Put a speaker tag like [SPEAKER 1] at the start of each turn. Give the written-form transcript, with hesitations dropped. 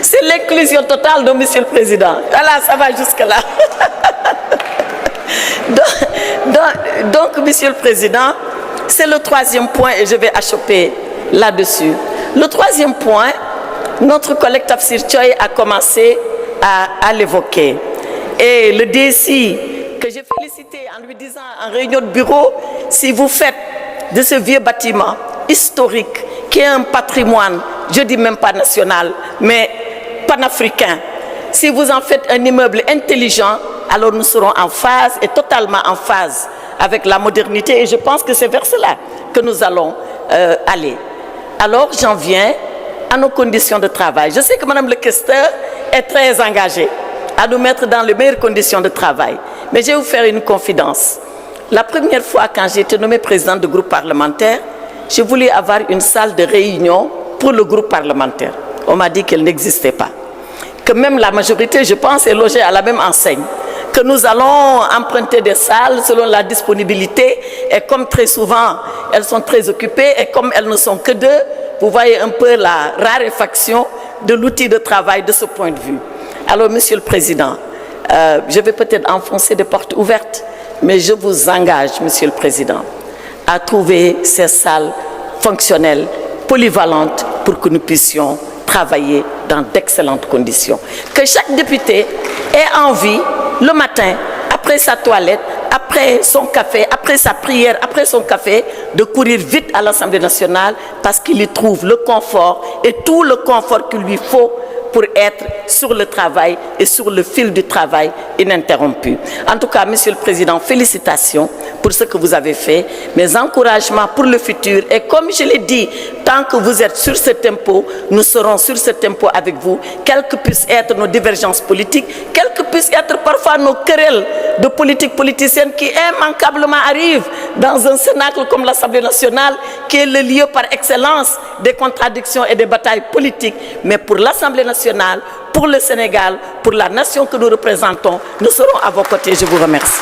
[SPEAKER 1] C'est l'inclusion totale de Monsieur le Président. Voilà, ça va jusque-là. Donc, Monsieur le Président, c'est le troisième point et je vais achoper là-dessus. Le troisième point, notre collègue Tafsir Choy a commencé à l'évoquer. Et le DSI, que j'ai félicité en lui disant en réunion de bureau, si vous faites de ce vieux bâtiment historique, qui est un patrimoine, je ne dis même pas national, mais panafricain, si vous en faites un immeuble intelligent, alors nous serons en phase et totalement en phase avec la modernité et je pense que c'est vers cela que nous allons aller. Alors j'en viens à nos conditions de travail. Je sais que Madame le questeur est très engagée à nous mettre dans les meilleures conditions de travail. Mais je vais vous faire une confidence. La première fois quand j'ai été nommée présidente de groupe parlementaire, je voulais avoir une salle de réunion pour le groupe parlementaire. On m'a dit qu'elle n'existait pas. Que même la majorité, je pense, est logée à la même enseigne. Que nous allons emprunter des salles selon la disponibilité et comme très souvent, elles sont très occupées et comme elles ne sont que deux, vous voyez un peu la raréfaction de l'outil de travail de ce point de vue. Alors, Monsieur le Président, je vais peut-être enfoncer des portes ouvertes, mais je vous engage, Monsieur le Président, à trouver ces salles fonctionnelles, polyvalentes, pour que nous puissions travailler dans d'excellentes conditions. Que chaque député ait envie, le matin, après sa toilette, après son café, après sa prière, après son café, de courir vite à l'Assemblée nationale parce qu'il y trouve le confort et tout le confort qu'il lui faut pour être sur le travail et sur le fil du travail ininterrompu. En tout cas, Monsieur le Président, félicitations pour ce que vous avez fait, mes encouragements pour le futur. Et comme je l'ai dit, tant que vous êtes sur ce tempo, nous serons sur ce tempo avec vous, quelles que puissent être nos divergences politiques, quelles que puissent être parfois nos querelles de politique politicienne qui immanquablement arrivent dans un cénacle comme l'Assemblée nationale, qui est le lieu par excellence des contradictions et des batailles politiques. Mais pour l'Assemblée nationale, pour le Sénégal, pour la nation que nous représentons, nous serons à vos côtés. Je vous remercie.